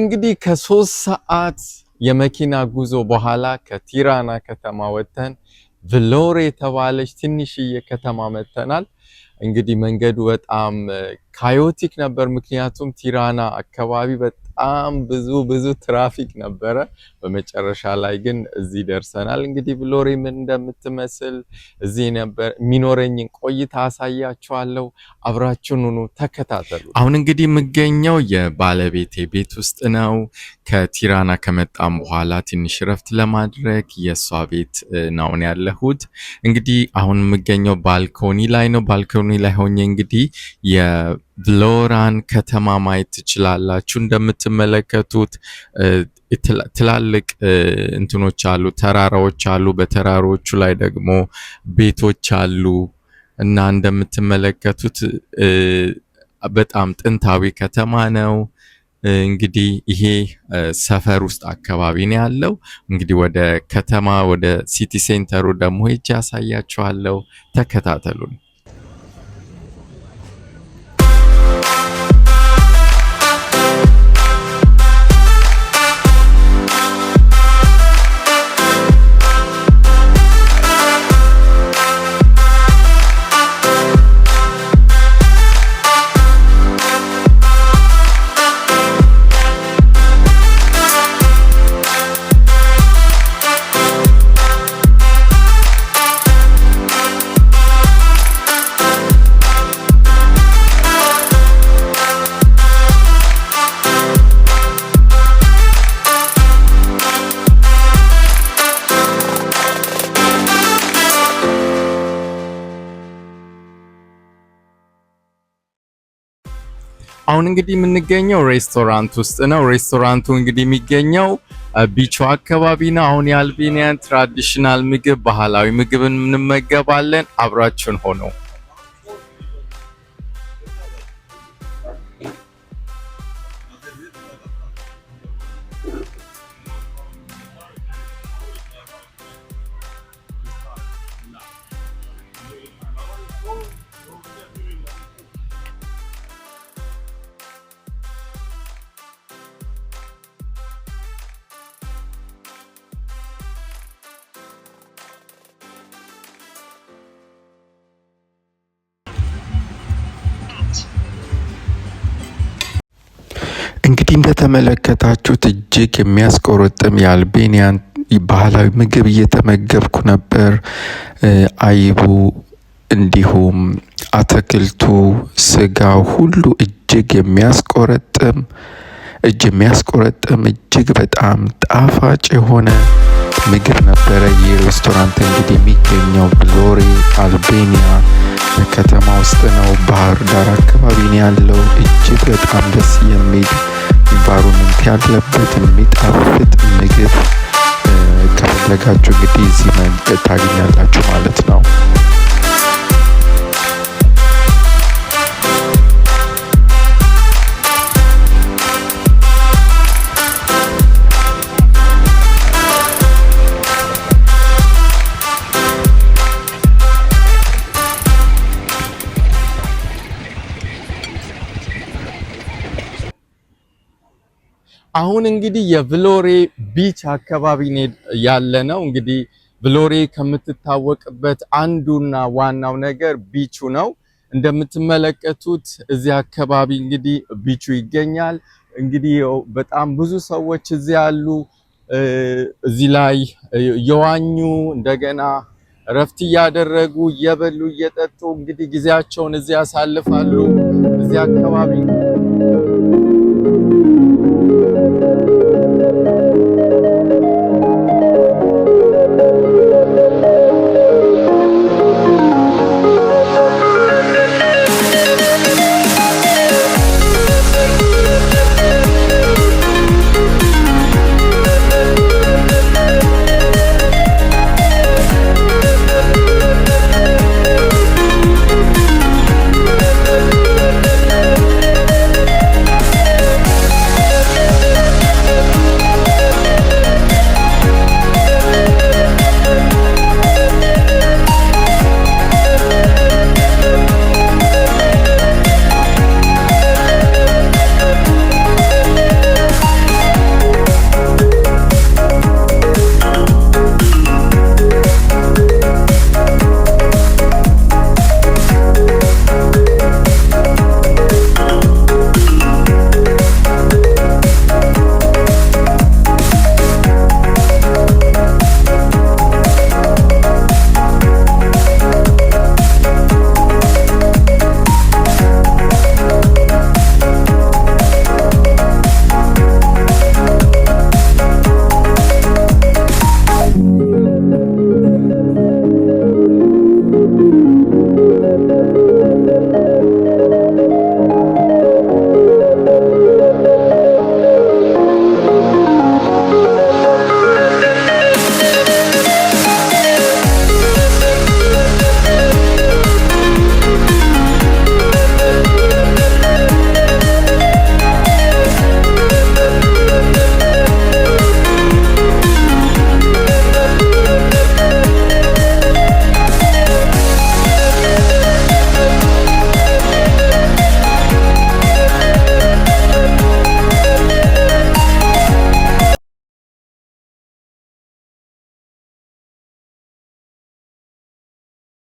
እንግዲህ ከ3 ሰዓት የመኪና ጉዞ በኋላ ከቲራና ከተማ ወጥተን ቭሎሬ የተባለች ትንሽዬ ከተማ መጥተናል። እንግዲህ መንገዱ በጣም ካዮቲክ ነበር፣ ምክንያቱም ቲራና አካባቢ በጣም ብዙ ትራፊክ ነበረ። በመጨረሻ ላይ ግን እዚህ ደርሰናል። እንግዲህ ቭሎሬ ምን እንደምትመስል እዚህ ነበር የሚኖረኝን ቆይታ አሳያችኋለሁ። አብራችሁን ሁኑ፣ ተከታተሉ። አሁን እንግዲህ የምገኘው የባለቤቴ ቤት ውስጥ ነው። ከቲራና ከመጣም በኋላ ትንሽ ረፍት ለማድረግ የሷ ቤት ነው ያለሁት። እንግዲህ አሁን የምገኘው ባልኮኒ ላይ ነው። ባልኮኒ ላይ ሆኜ እንግዲህ የቭሎራን ከተማ ማየት ትችላላችሁ። እንደምትመለከቱት ትላልቅ እንትኖች አሉ፣ ተራራዎች አሉ። በተራራዎቹ ላይ ደግሞ ቤቶች አሉ እና እንደምትመለከቱት በጣም ጥንታዊ ከተማ ነው። እንግዲህ ይሄ ሰፈር ውስጥ አካባቢ ነው ያለው። እንግዲህ ወደ ከተማ ወደ ሲቲ ሴንተሩ ደግሞ ሄጄ ያሳያችኋለሁ። ተከታተሉን። አሁን እንግዲህ የምንገኘው ሬስቶራንት ውስጥ ነው። ሬስቶራንቱ እንግዲህ የሚገኘው ቢቹ አካባቢ ነው። አሁን የአልቤኒያን ትራዲሽናል ምግብ፣ ባህላዊ ምግብን እንመገባለን። አብራችሁን ሆኖ እንግዲህ እንደተመለከታችሁት እጅግ የሚያስቆረጥም የአልቤኒያን ባህላዊ ምግብ እየተመገብኩ ነበር። አይቡ፣ እንዲሁም አትክልቱ፣ ስጋው ሁሉ እጅግ የሚያስቆረጥም እጅግ በጣም ጣፋጭ የሆነ ምግብ ነበረ። ይህ ሬስቶራንት እንግዲህ የሚገኘው ቭሎሬ አልቤኒያ ከተማ ውስጥ ነው። ባህር ዳር አካባቢ ነው ያለው። እጅግ በጣም ደስ የሚል ኢንቫይሮንመንት ያለበት የሚጣፍጥ ምግብ ከፈለጋችሁ እንግዲህ እዚህ መንገድ ታገኛላችሁ ማለት ነው። አሁን እንግዲህ የቭሎሬ ቢች አካባቢ ያለ ነው። እንግዲህ ቭሎሬ ከምትታወቅበት አንዱና ዋናው ነገር ቢቹ ነው። እንደምትመለከቱት እዚህ አካባቢ እንግዲህ ቢቹ ይገኛል። እንግዲህ በጣም ብዙ ሰዎች እዚህ ያሉ እዚህ ላይ የዋኙ እንደገና ረፍት እያደረጉ እየበሉ እየጠጡ እንግዲህ ጊዜያቸውን እዚህ ያሳልፋሉ። እዚህ አካባቢ